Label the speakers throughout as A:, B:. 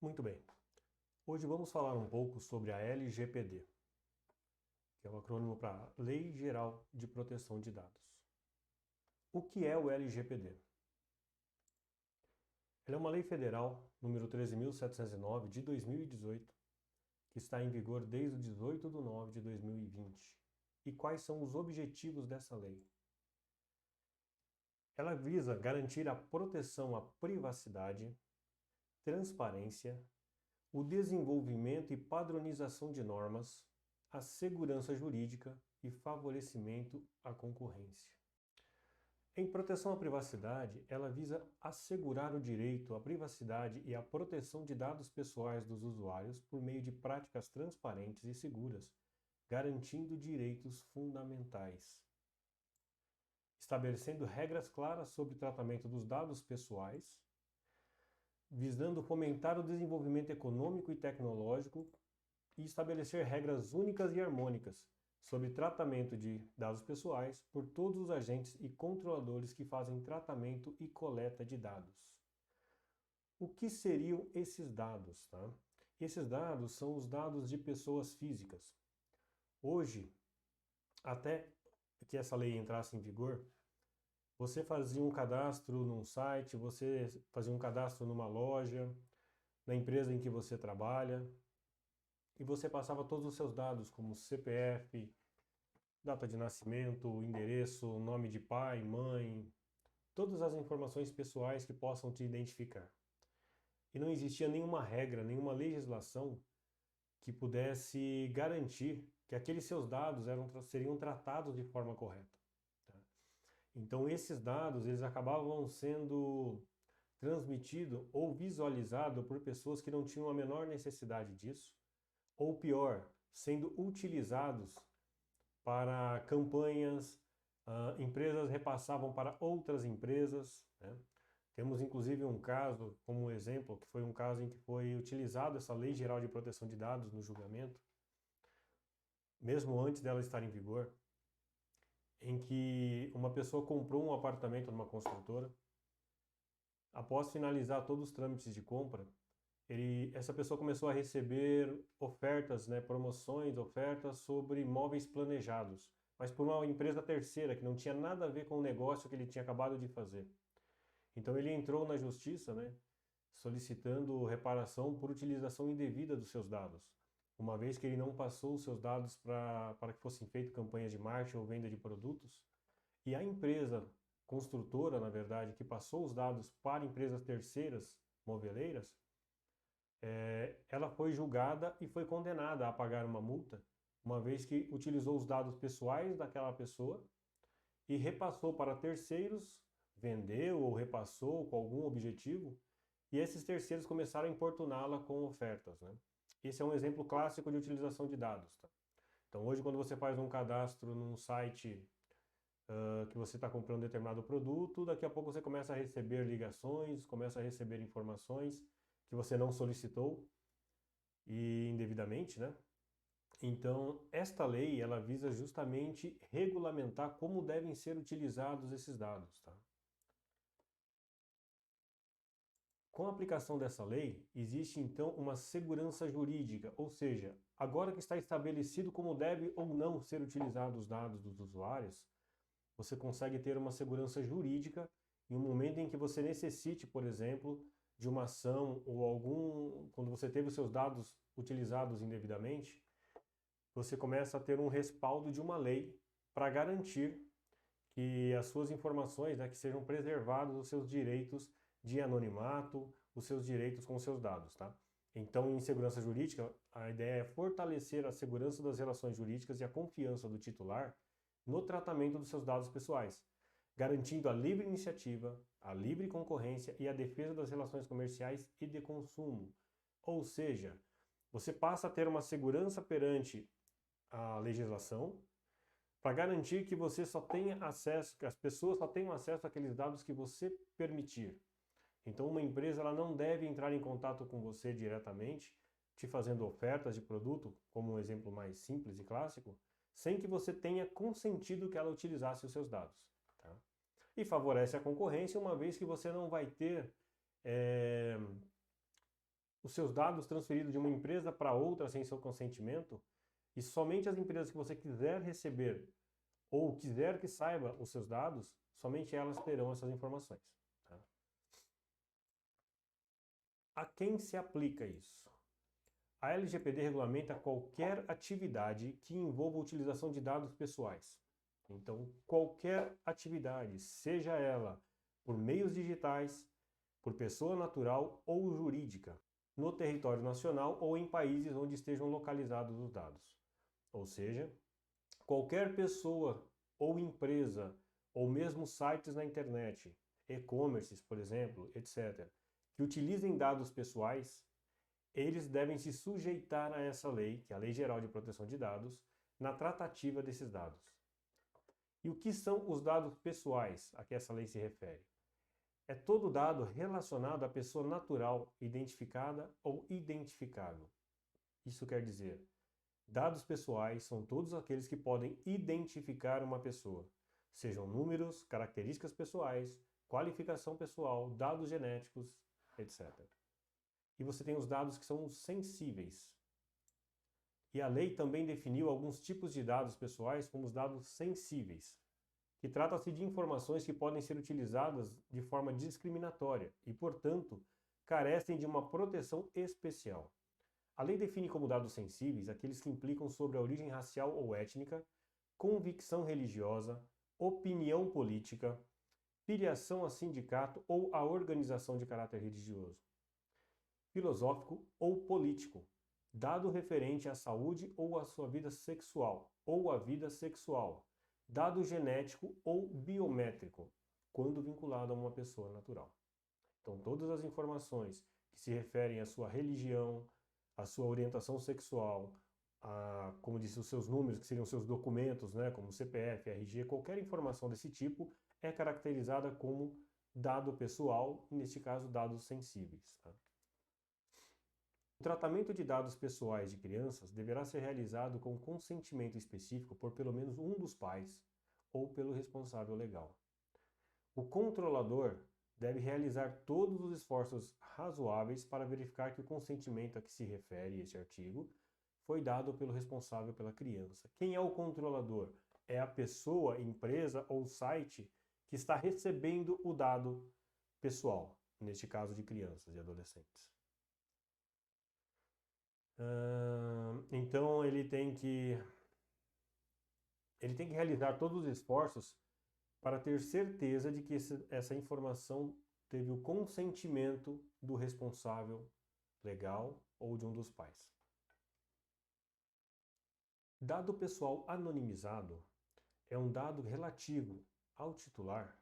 A: Muito bem. Hoje vamos falar um pouco sobre a LGPD, que é o acrônimo para Lei Geral de Proteção de Dados. O que é o LGPD? Ela é uma lei federal, número 13.709, de 2018, que está em vigor desde o 18 de nove de 2020. E quais são os objetivos dessa lei? Ela visa garantir a proteção à privacidade, transparência, o desenvolvimento e padronização de normas, a segurança jurídica e favorecimento à concorrência. Em proteção à privacidade, ela visa assegurar o direito à privacidade e à proteção de dados pessoais dos usuários por meio de práticas transparentes e seguras, garantindo direitos fundamentais. Estabelecendo regras claras sobre o tratamento dos dados pessoais, visando fomentar o desenvolvimento econômico e tecnológico e estabelecer regras únicas e harmônicas sobre tratamento de dados pessoais por todos os agentes e controladores que fazem tratamento e coleta de dados. O que seriam esses dados? Tá? Esses dados são os dados de pessoas físicas. Hoje, até que essa lei entrasse em vigor, você fazia um cadastro num site, você fazia um cadastro numa loja, na empresa em que você trabalha, e você passava todos os seus dados, como CPF, data de nascimento, endereço, nome de pai, mãe, todas as informações pessoais que possam te identificar. E não existia nenhuma regra, nenhuma legislação que pudesse garantir que aqueles seus dados seriam tratados de forma correta. Tá? Então esses dados eles acabavam sendo transmitidos ou visualizados por pessoas que não tinham a menor necessidade disso, ou pior, sendo utilizados para campanhas, empresas repassavam para outras empresas. Né? Temos inclusive um caso, como exemplo, que foi um caso em que foi utilizado essa Lei Geral de Proteção de Dados no julgamento, mesmo antes dela estar em vigor, em que uma pessoa comprou um apartamento numa construtora. Após finalizar todos os trâmites de compra, essa pessoa começou a receber ofertas, né, promoções, ofertas sobre imóveis planejados, mas por uma empresa terceira que não tinha nada a ver com o negócio que ele tinha acabado de fazer. Então ele entrou na justiça, né, solicitando reparação por utilização indevida dos seus dados, uma vez que ele não passou os seus dados para que fossem feitas campanhas de marketing ou venda de produtos, e a empresa construtora, na verdade, que passou os dados para empresas terceiras, moveleiras, ela foi julgada e foi condenada a pagar uma multa, uma vez que utilizou os dados pessoais daquela pessoa e repassou para terceiros, vendeu ou repassou com algum objetivo, e esses terceiros começaram a importuná-la com ofertas. Né? Esse é um exemplo clássico de utilização de dados. Tá? Então hoje quando você faz um cadastro num site que você está comprando um determinado produto, daqui a pouco você começa a receber ligações, começa a receber informações que você não solicitou e indevidamente, né? Então, esta lei, ela visa justamente regulamentar como devem ser utilizados esses dados, tá? Com a aplicação dessa lei, existe então uma segurança jurídica, ou seja, agora que está estabelecido como deve ou não ser utilizados os dados dos usuários, você consegue ter uma segurança jurídica em um momento em que você necessite, por exemplo, de uma ação ou quando você teve os seus dados utilizados indevidamente, você começa a ter um respaldo de uma lei para garantir que as suas informações, né, que sejam preservados os seus direitos de anonimato, os seus direitos com os seus dados, tá? Então, em segurança jurídica, a ideia é fortalecer a segurança das relações jurídicas e a confiança do titular no tratamento dos seus dados pessoais, garantindo a livre iniciativa, a livre concorrência e a defesa das relações comerciais e de consumo. Ou seja, você passa a ter uma segurança perante a legislação para garantir que você só tenha acesso, que as pessoas só tenham acesso àqueles dados que você permitir. Então, uma empresa ela não deve entrar em contato com você diretamente, te fazendo ofertas de produto, como um exemplo mais simples e clássico, sem que você tenha consentido que ela utilizasse os seus dados. Tá? E favorece a concorrência, uma vez que você não vai ter os seus dados transferidos de uma empresa para outra sem seu consentimento, e somente as empresas que você quiser receber ou quiser que saiba os seus dados, somente elas terão essas informações. Tá? A quem se aplica isso? A LGPD regulamenta qualquer atividade que envolva a utilização de dados pessoais. Então, qualquer atividade, seja ela por meios digitais, por pessoa natural ou jurídica, no território nacional ou em países onde estejam localizados os dados. Ou seja, qualquer pessoa ou empresa, ou mesmo sites na internet, e-commerces, por exemplo, etc., que utilizem dados pessoais, eles devem se sujeitar a essa lei, que é a Lei Geral de Proteção de Dados, na tratativa desses dados. E o que são os dados pessoais a que essa lei se refere? É todo dado relacionado à pessoa natural, identificada ou identificável. Isso quer dizer, dados pessoais são todos aqueles que podem identificar uma pessoa, sejam números, características pessoais, qualificação pessoal, dados genéticos, etc. E você tem os dados que são sensíveis. E a lei também definiu alguns tipos de dados pessoais como os dados sensíveis, que trata-se de informações que podem ser utilizadas de forma discriminatória e, portanto, carecem de uma proteção especial. A lei define como dados sensíveis aqueles que implicam sobre a origem racial ou étnica, convicção religiosa, opinião política, filiação a sindicato ou a organização de caráter religioso, filosófico ou político, dado referente à saúde ou à sua vida sexual, ou à vida sexual, dado genético ou biométrico, quando vinculado a uma pessoa natural. Então, todas as informações que se referem à sua religião, à sua orientação sexual, como disse, os seus números, que seriam seus documentos, né, como CPF, RG, qualquer informação desse tipo é caracterizada como dado pessoal, neste caso, dados sensíveis. Tá? O tratamento de dados pessoais de crianças deverá ser realizado com consentimento específico por pelo menos um dos pais ou pelo responsável legal. O controlador deve realizar todos os esforços razoáveis para verificar que o consentimento a que se refere este artigo foi dado pelo responsável pela criança. Quem é o controlador? É a pessoa, empresa ou site que está recebendo o dado pessoal, neste caso de crianças e adolescentes. Então ele tem que realizar todos os esforços para ter certeza de que essa informação teve o consentimento do responsável legal ou de um dos pais. Dado pessoal anonimizado é um dado relativo ao titular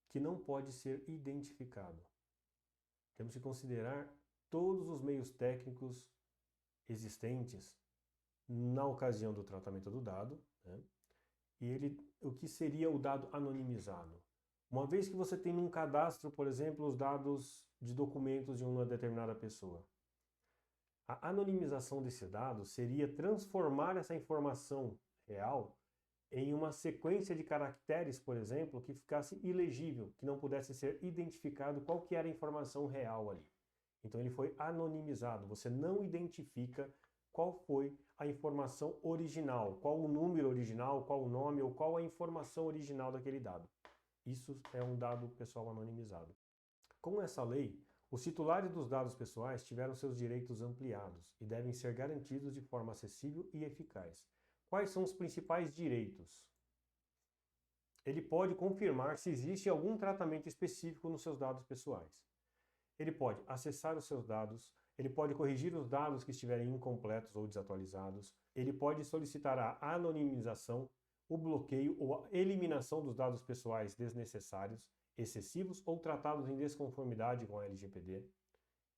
A: que não pode ser identificado. Temos que considerar todos os meios técnicos existentes na ocasião do tratamento do dado, né? E o que seria o dado anonimizado? Uma vez que você tem num cadastro, por exemplo, os dados de documentos de uma determinada pessoa, a anonimização desse dado seria transformar essa informação real em uma sequência de caracteres, por exemplo, que ficasse ilegível, que não pudesse ser identificado qual que era a informação real ali. Então ele foi anonimizado, você não identifica qual foi a informação original, qual o número original, qual o nome ou qual a informação original daquele dado. Isso é um dado pessoal anonimizado. Com essa lei, os titulares dos dados pessoais tiveram seus direitos ampliados e devem ser garantidos de forma acessível e eficaz. Quais são os principais direitos? Ele pode confirmar se existe algum tratamento específico nos seus dados pessoais. Ele pode acessar os seus dados, ele pode corrigir os dados que estiverem incompletos ou desatualizados, ele pode solicitar a anonimização, o bloqueio ou a eliminação dos dados pessoais desnecessários, excessivos ou tratados em desconformidade com a LGPD.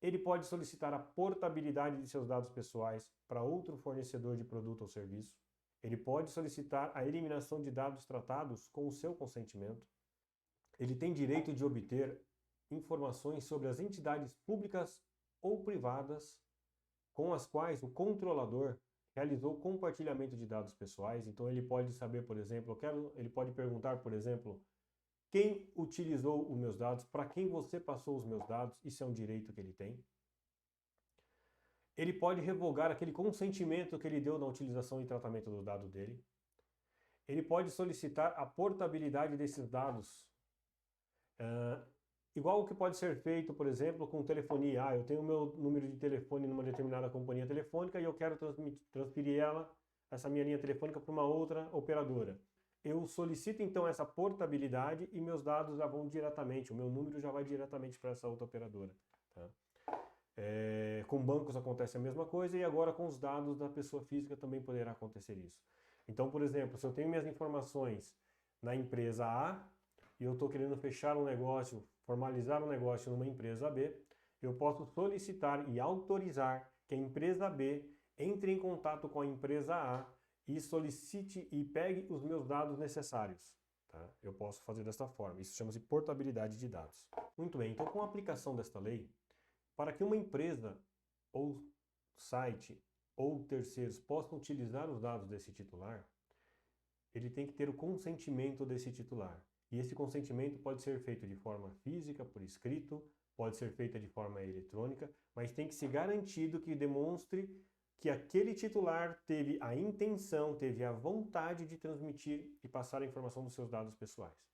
A: Ele pode solicitar a portabilidade de seus dados pessoais para outro fornecedor de produto ou serviço. Ele pode solicitar a eliminação de dados tratados com o seu consentimento. Ele tem direito de obter informações sobre as entidades públicas ou privadas com as quais o controlador realizou compartilhamento de dados pessoais. Então ele pode saber, por exemplo, ele pode perguntar, por exemplo, quem utilizou os meus dados, para quem você passou os meus dados, isso é um direito que ele tem. Ele pode revogar aquele consentimento que ele deu na utilização e tratamento do dado dele. Ele pode solicitar a portabilidade desses dados, igual o que pode ser feito, por exemplo, com telefonia. Eu tenho o meu número de telefone numa determinada companhia telefônica e eu quero transferir essa minha linha telefônica para uma outra operadora. Eu solicito então essa portabilidade e meus dados já vão diretamente, o meu número já vai diretamente para essa outra operadora. Tá? Com bancos acontece a mesma coisa e agora com os dados da pessoa física também poderá acontecer isso. Então, por exemplo, se eu tenho minhas informações na empresa A e eu estou querendo fechar um negócio, formalizar um negócio numa empresa B, eu posso solicitar e autorizar que a empresa B entre em contato com a empresa A e solicite e pegue os meus dados necessários. Tá? Eu posso fazer desta forma. Isso chama-se portabilidade de dados. Muito bem, então com a aplicação desta lei, para que uma empresa ou site ou terceiros possam utilizar os dados desse titular, ele tem que ter o consentimento desse titular. E esse consentimento pode ser feito de forma física, por escrito, pode ser feito de forma eletrônica, mas tem que ser garantido que demonstre que aquele titular teve a intenção, teve a vontade de transmitir e passar a informação dos seus dados pessoais.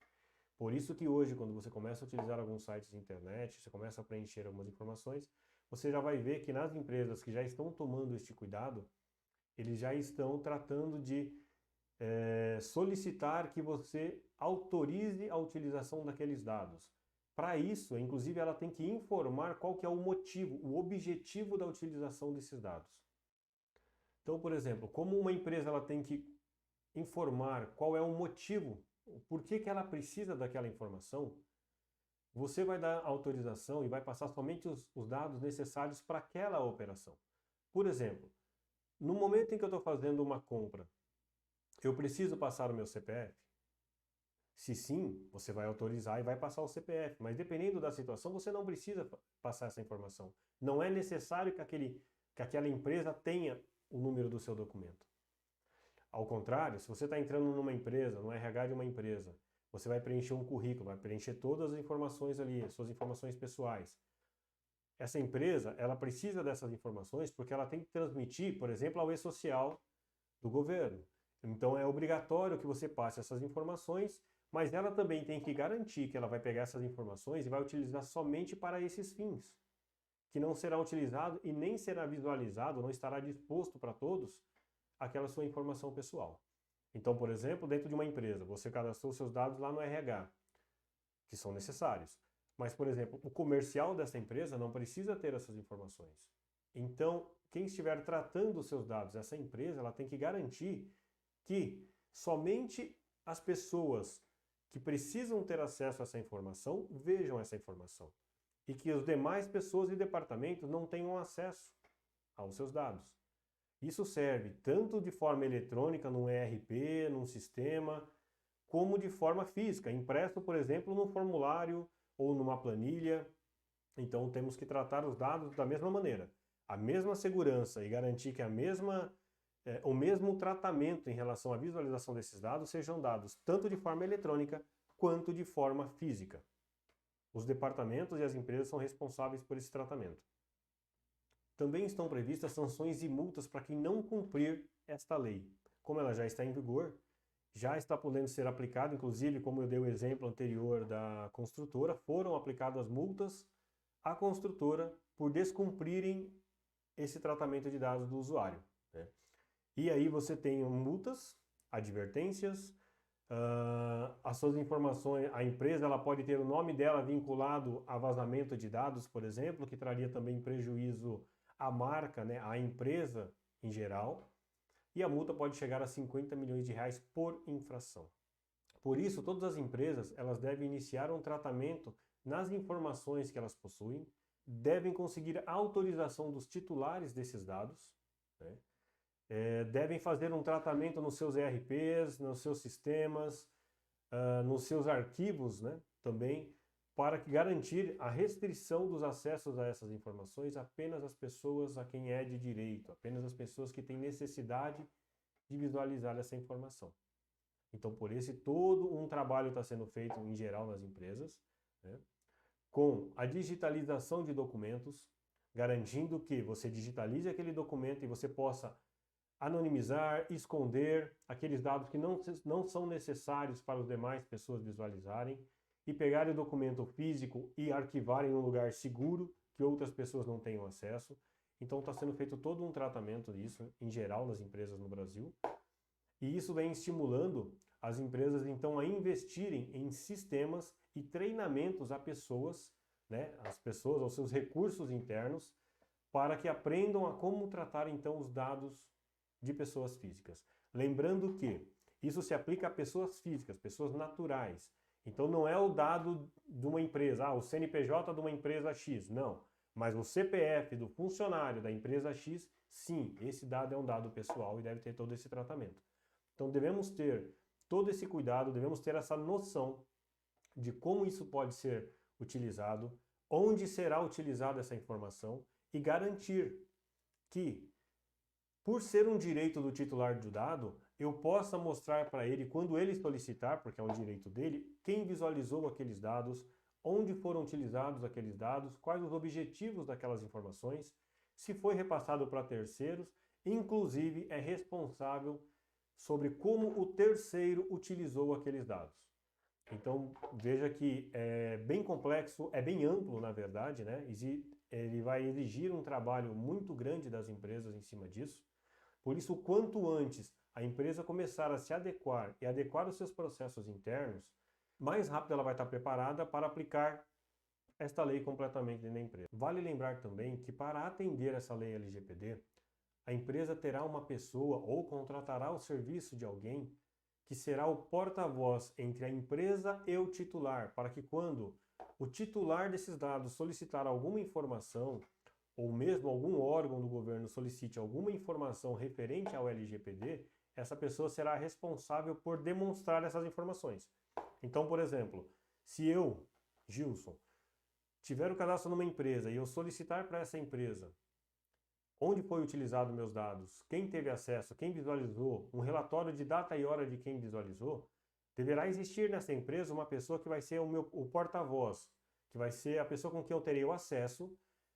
A: Por isso que hoje, quando você começa a utilizar alguns sites de internet, você começa a preencher algumas informações, você já vai ver que nas empresas que já estão tomando este cuidado, eles já estão tratando de solicitar que você autorize a utilização daqueles dados. Para isso, inclusive, ela tem que informar qual que é o motivo, o objetivo da utilização desses dados. Então, por exemplo, como uma empresa ela tem que informar qual é o motivo, por que ela precisa daquela informação, você vai dar autorização e vai passar somente os dados necessários para aquela operação. Por exemplo, no momento em que eu estou fazendo uma compra, eu preciso passar o meu CPF? Se sim, você vai autorizar e vai passar o CPF, mas dependendo da situação, você não precisa passar essa informação. Não é necessário que aquela empresa tenha o número do seu documento. Ao contrário, se você está entrando numa empresa, no RH de uma empresa, você vai preencher um currículo, vai preencher todas as informações ali, as suas informações pessoais. Essa empresa, ela precisa dessas informações porque ela tem que transmitir, por exemplo, ao e-social do governo. Então é obrigatório que você passe essas informações, mas ela também tem que garantir que ela vai pegar essas informações e vai utilizar somente para esses fins, que não será utilizado e nem será visualizado, não estará disposto para todos aquela sua informação pessoal. Então, por exemplo, dentro de uma empresa, você cadastrou seus dados lá no RH, que são necessários. Mas, por exemplo, o comercial dessa empresa não precisa ter essas informações. Então, quem estiver tratando os seus dados, essa empresa, ela tem que garantir que somente as pessoas que precisam ter acesso a essa informação vejam essa informação. E que as demais pessoas e departamentos não tenham acesso aos seus dados. Isso serve tanto de forma eletrônica, num ERP, num sistema, como de forma física, impresso, por exemplo, num formulário ou numa planilha. Então temos que tratar os dados da mesma maneira. A mesma segurança e garantir que o mesmo tratamento em relação à visualização desses dados sejam dados tanto de forma eletrônica quanto de forma física. Os departamentos e as empresas são responsáveis por esse tratamento. Também estão previstas sanções e multas para quem não cumprir esta lei. Como ela já está em vigor, já está podendo ser aplicado, inclusive, como eu dei o exemplo anterior da construtora, foram aplicadas multas à construtora por descumprirem esse tratamento de dados do usuário. Né? E aí você tem multas, advertências, as suas informações, a empresa ela pode ter o nome dela vinculado a vazamento de dados, por exemplo, que traria também prejuízo à marca, né, à empresa em geral, e a multa pode chegar a 50 milhões de reais por infração. Por isso, todas as empresas elas devem iniciar um tratamento nas informações que elas possuem, devem conseguir a autorização dos titulares desses dados, né? Devem fazer um tratamento nos seus ERPs, nos seus sistemas, nos seus arquivos, né, também, para garantir a restrição dos acessos a essas informações apenas às pessoas a quem é de direito, apenas às pessoas que têm necessidade de visualizar essa informação. Então, por esse todo um trabalho está sendo feito em geral nas empresas, né, com a digitalização de documentos, garantindo que você digitalize aquele documento e você possa anonimizar, esconder aqueles dados que não são necessários para as demais pessoas visualizarem e pegar o documento físico e arquivar em um lugar seguro que outras pessoas não tenham acesso. Então está sendo feito todo um tratamento disso, em geral, nas empresas no Brasil. E isso vem estimulando as empresas, então, a investirem em sistemas e treinamentos a pessoas, né, as pessoas, aos seus recursos internos, para que aprendam a como tratar, então, os dados de pessoas físicas. Lembrando que isso se aplica a pessoas físicas, pessoas naturais. Então não é o dado de uma empresa, o CNPJ de uma empresa X, não. Mas o CPF do funcionário da empresa X, sim, esse dado é um dado pessoal e deve ter todo esse tratamento. Então devemos ter todo esse cuidado, devemos ter essa noção de como isso pode ser utilizado, onde será utilizada essa informação e garantir que, por ser um direito do titular do dado, eu possa mostrar para ele, quando ele solicitar, porque é um direito dele, quem visualizou aqueles dados, onde foram utilizados aqueles dados, quais os objetivos daquelas informações, se foi repassado para terceiros, inclusive é responsável sobre como o terceiro utilizou aqueles dados. Então, veja que é bem complexo, é bem amplo, na verdade, né? Ele vai exigir um trabalho muito grande das empresas em cima disso. Por isso, quanto antes a empresa começar a se adequar e adequar os seus processos internos, mais rápido ela vai estar preparada para aplicar esta lei completamente dentro da empresa. Vale lembrar também que para atender essa lei LGPD, a empresa terá uma pessoa ou contratará o serviço de alguém que será o porta-voz entre a empresa e o titular, para que quando o titular desses dados solicitar alguma informação, ou mesmo algum órgão do governo solicite alguma informação referente ao LGPD, essa pessoa será responsável por demonstrar essas informações. Então, por exemplo, se eu, Gilson, tiver o cadastro numa empresa e eu solicitar para essa empresa onde foi utilizado meus dados, quem teve acesso, quem visualizou, um relatório de data e hora de quem visualizou, deverá existir nessa empresa uma pessoa que vai ser o porta-voz, que vai ser a pessoa com quem eu terei o acesso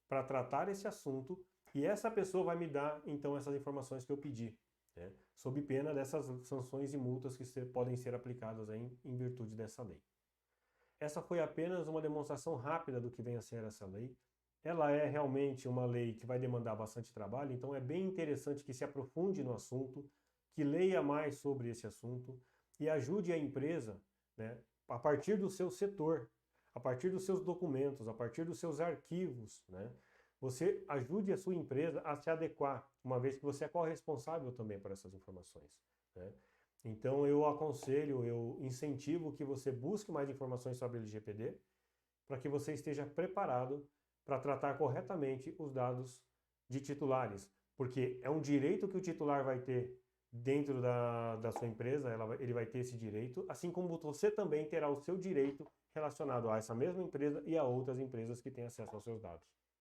A: para tratar esse assunto, e essa pessoa vai me dar, então, essas informações que eu pedi, né, sob pena dessas sanções e multas que podem ser aplicadas aí em virtude dessa lei. Essa foi apenas uma demonstração rápida do que vem a ser essa lei. Ela é realmente uma lei que vai demandar bastante trabalho, então é bem interessante que se aprofunde no assunto, que leia mais sobre esse assunto e ajude a empresa, né, a partir do seu setor, a partir dos seus documentos, a partir dos seus arquivos, né, você ajude a sua empresa a se adequar, uma vez que você é corresponsável também por essas informações, né? Então eu aconselho, eu incentivo que você busque mais informações sobre o LGPD para que você esteja preparado para tratar corretamente os dados de titulares, porque é um direito que o titular vai ter dentro da sua empresa, ele vai ter esse direito, assim como você também terá o seu direito relacionado a essa mesma empresa e a outras empresas que têm acesso aos seus dados.